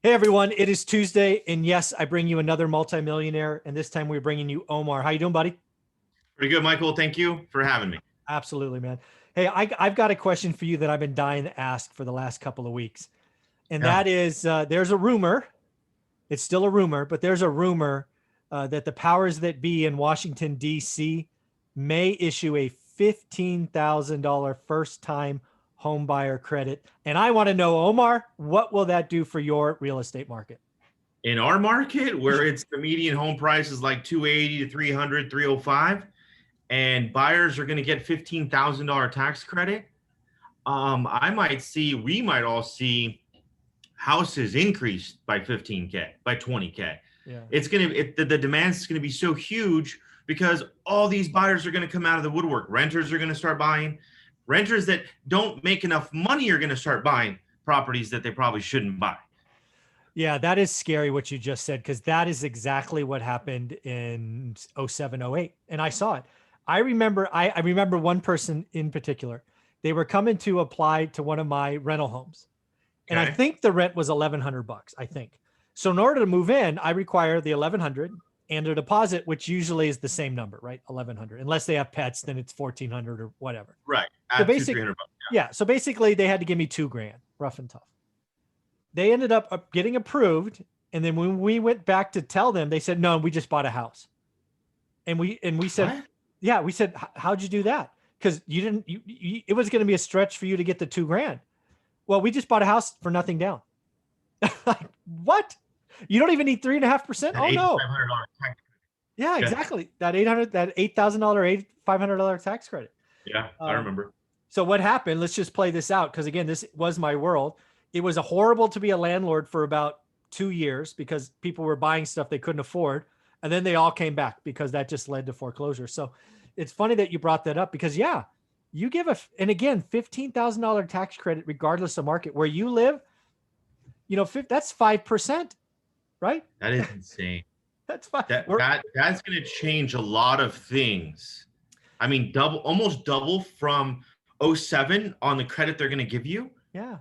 Hey everyone, it is Tuesday, and yes, I bring you another multimillionaire, and this time we're bringing you Omar. How you doing, buddy? Pretty good, Michael. Thank you for having me. Absolutely, man. Hey, I've got a question for you that I've been dying to ask for the last couple of weeks, and Yeah. that is, there's a rumor. It's still a rumor, but there's a rumor that the powers that be in Washington D.C. may issue a $15,000 first-time home buyer credit, and I want to know, Omar, what will that do for your real estate market? In our market, where it's the median home price is like 280 to 300, 305, and buyers are going to get $15,000 tax credit, we might all see houses increased by 15K, by 20K. Yeah. The demand is going to be so huge because all these buyers are going to come out of the woodwork. Renters are going to start buying. Renters that don't make enough money are going to start buying properties that they probably shouldn't buy. Yeah, that is scary what you just said, because that is exactly what happened in 07, 08. And I saw it. I remember one person in particular. They were coming to apply to one of my rental homes. And I Okay. think the rent was $1,100, I think. So in order to move in, I require the 1,100 and a deposit, which usually is the same number, right? 1,100. Unless they have pets, then it's 1,400 or whatever. Right. So At two, basic, 300 bucks. yeah. So basically they had to give me 2 grand, rough and tough. They ended up getting approved. And then when we went back to tell them, they said, no, we just bought a house. And we said, What? yeah, we said, how'd you do that? Because you didn't, it was going to be a stretch for you to get the 2 grand. Well, we just bought a house for nothing down. Like, what? You don't even need 3.5%? An Oh no. $8,500 tax Yeah, credit. exactly. That $8,000, $500 tax credit. Yeah, I Um, remember. so what happened? Let's just play this out. Cause again, this was my world. It was a horrible to be a landlord for about 2 years because people were buying stuff they couldn't afford. And then they all came back because that just led to foreclosure. So it's funny that you brought that up because yeah, you give and again, $15,000 tax credit, regardless of market where you live, that's 5%, right? That is insane. That's fine. That's going to change a lot of things. I mean, almost double from '07 on the credit they're going to give you. Yeah.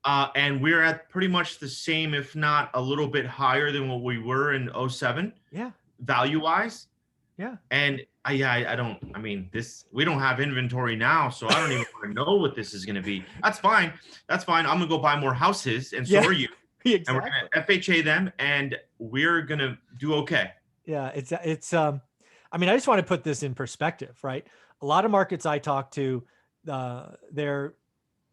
And we're at pretty much the same, if not a little bit higher than what we were in '07. Yeah. Value wise. Yeah. And we don't have inventory now, so I don't even want to know what this is going to be. That's fine. That's fine. I'm going to go buy more houses, and so are you. Exactly. And we're going to FHA them, and we're going to do okay. Yeah. I mean, I just want to put this in perspective, right? A lot of markets I talk to, they're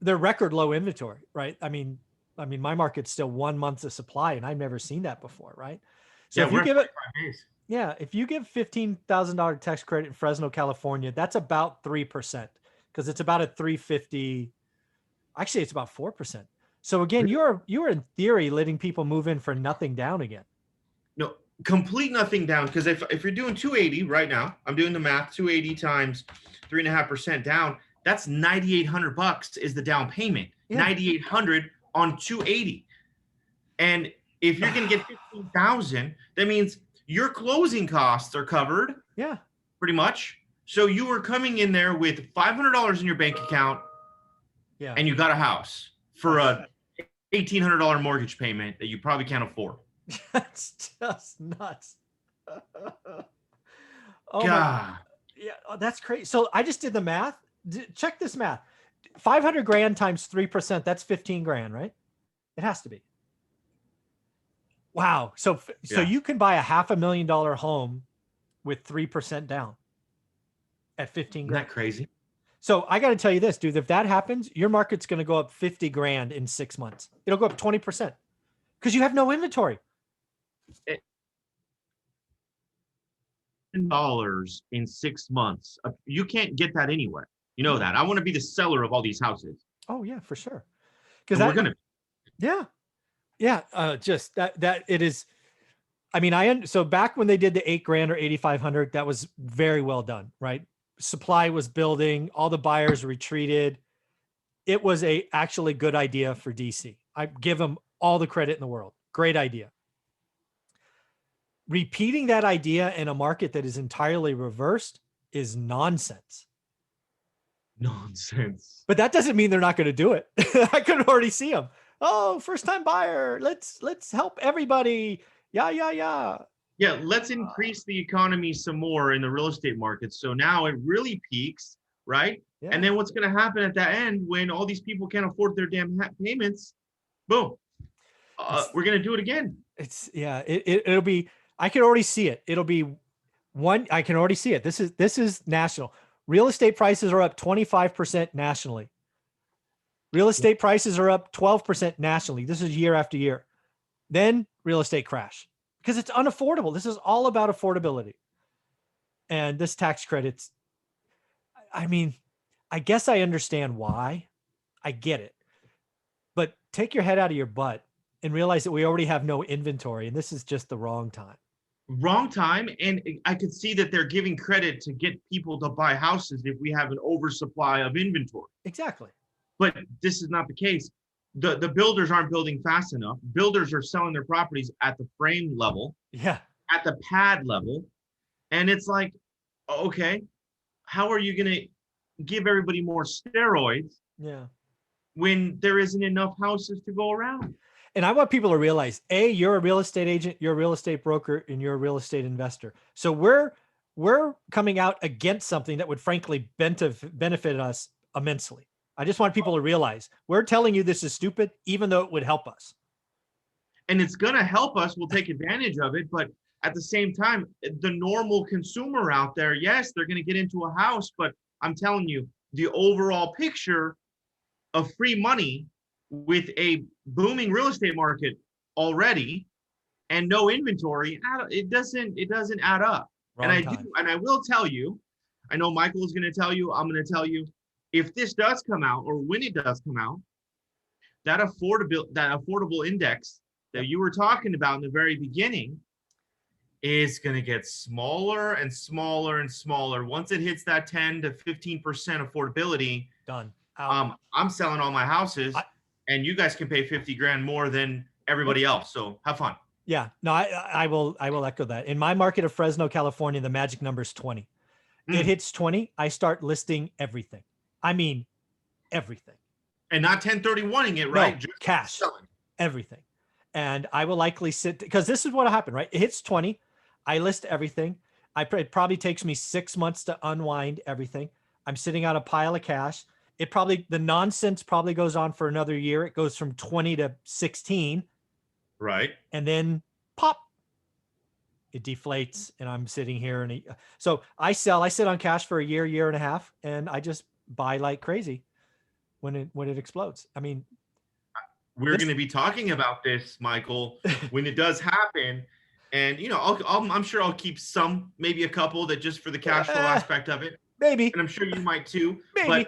record low inventory, right? I mean, my market's still 1 month of supply, and I've never seen that before, right? So Yeah, if you we're at give it, 45 days. yeah, if you give $15,000 tax credit in Fresno, California, that's about 3% because it's about a 350. Actually, it's about 4%. So again, you're in theory letting people move in for nothing down again. No, complete nothing down, because if you're doing 280 right now, I'm doing the math, 280 times 3.5% down, that's $9,800 is the down payment. Yeah. 9,800 on 280. And if you're going to get 15,000, that means your closing costs are covered. Yeah. Pretty much. So you were coming in there with $500 in your bank account. Yeah. And you got a house for a $1,800 mortgage payment that you probably can't afford. That's just nuts. Oh God. Yeah, that's crazy. So I just did the math. Check this math. 500 grand times 3%, that's 15 grand, right? It has to be. Wow. So you can buy a $500,000 home with 3% down at 15 grand. Isn't that crazy? So I got to tell you this, dude, if that happens, your market's going to go up 50 grand in 6 months. It'll go up 20% because you have no inventory. $10 in 6 months. You can't get that anywhere. You know that. I want to be the seller of all these houses. Oh yeah, for sure. Because we're gonna. Yeah, yeah. Just that it is. I mean, so back when they did the 8 grand or 8,500, that was very well done, right? Supply was building, all the buyers retreated. It was actually good idea for DC. I give them all the credit in the world. Great idea. Repeating that idea in a market that is entirely reversed is nonsense. Nonsense. But that doesn't mean they're not going to do it. I could already see them. Oh, first time buyer. Let's help everybody. Yeah, yeah, yeah. Yeah, let's increase the economy some more in the real estate market. So now it really peaks, right? And Yeah. then what's going to happen at that end when all these people can't afford their damn payments? Boom, It's we're going to do it again. it's yeah, it'll be, I can already see it. It'll be one, I can already see it. This is national. Real estate prices are up 25% nationally. Real estate prices are up 12% nationally. This is year after year. Then real estate crash because it's unaffordable. This is all about affordability. And this tax credits, I mean, I guess I understand why. I get it. But take your head out of your butt and realize that we already have no inventory and this is just the wrong time. Wrong time. And I could see that they're giving credit to get people to buy houses if we have an oversupply of inventory. Exactly. But this is not the case. The builders aren't building fast enough. Builders are selling their properties at the frame level, Yeah. at the pad level. And it's like, okay, how are you going to give everybody more steroids Yeah. when there isn't enough houses to go around? And I want people to realize, A, you're a real estate agent, you're a real estate broker, and you're a real estate investor. So we're coming out against something that would frankly benefit us immensely. I just want people to realize we're telling you this is stupid, even though it would help us. And it's going to help us. We'll take advantage of it. But at the same time, the normal consumer out there, yes, they're going to get into a house. But I'm telling you, the overall picture of free money with a booming real estate market already and no inventory, it doesn't add up. Wrong And time. I will tell you, I know Michael is going to tell you, I'm going to tell you, if this does come out, or when it does come out, that affordable index that you were talking about in the very beginning is going to get smaller and smaller and smaller. Once it hits that 10 to 15% affordability, Done. I'm selling all my houses, and you guys can pay 50 grand more than everybody else. So have fun. Yeah, no, I will echo that. In my market of Fresno, California, the magic number is 20. It hits 20, I start listing everything. I mean, everything. And not 1031ing it, right? No, just cash, selling. everything. And I will likely sit, because this is what happened, right? It hits 20. I list everything. It probably takes me 6 months to unwind everything. I'm sitting on a pile of cash. The nonsense probably goes on for another year. It goes from 20 to 16. Right. And then pop, it deflates and I'm sitting here. And so I sit on cash for a year and a half, and I just buy like crazy when it explodes. I mean, we're going to be talking about this, Michael, when it does happen. And, I'm sure I'll keep some, maybe a couple, that just for the cash flow aspect of it. Maybe. And I'm sure you might too. Maybe.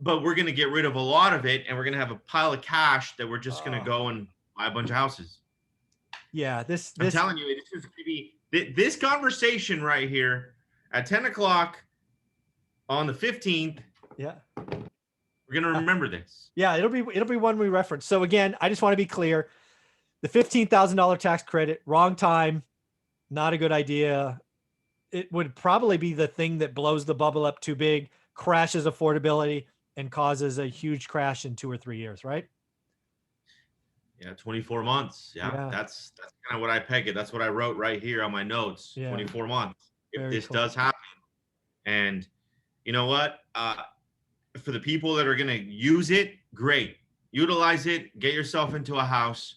But we're going to get rid of a lot of it, and we're going to have a pile of cash that we're just going to go and buy a bunch of houses. Yeah, I'm telling you, this is going to be this conversation right here at 10 o'clock on the 15th. Yeah. We're going to remember this. Yeah, it'll be one we reference. So again, I just want to be clear. The $15,000 tax credit, wrong time, not a good idea. It would probably be the thing that blows the bubble up too big, crashes affordability, and causes a huge crash in 2 or 3 years, right? Yeah, 24 months. Yeah. That's kind of what I peg it. That's what I wrote right here on my notes. Yeah. 24 months. If this does happen. And you know what? For the people that are going to use it, great. Utilize it. Get yourself into a house.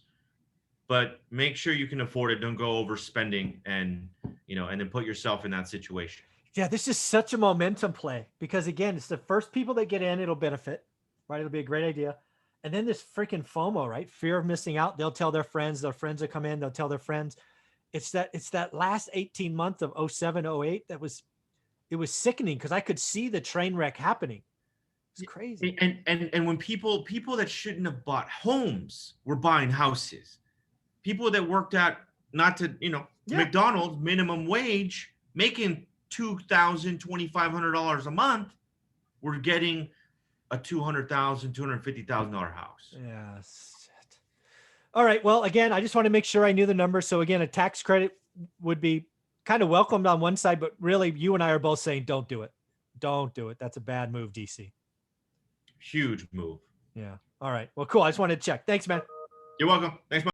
But make sure you can afford it. Don't go overspending and then put yourself in that situation. Yeah, this is such a momentum play because, again, it's the first people that get in, it'll benefit, right? It'll be a great idea. And then this freaking FOMO, right? Fear of missing out. They'll tell their friends will come in, they'll tell their friends. It's that last 18 months of 07, 08 it was sickening because I could see the train wreck happening. It's crazy. And when people that shouldn't have bought homes were buying houses, people that worked at McDonald's minimum wage, making $2,000, $2,500 a month, were getting a $200,000, $250,000 house. Yeah. Shit. All right. Well, again, I just want to make sure I knew the number. So again, a tax credit would be kind of welcomed on one side, but really you and I are both saying, don't do it. Don't do it. That's a bad move, DC. Huge move. Yeah. All right. Well, cool. I just wanted to check. Thanks, man. You're welcome. Thanks.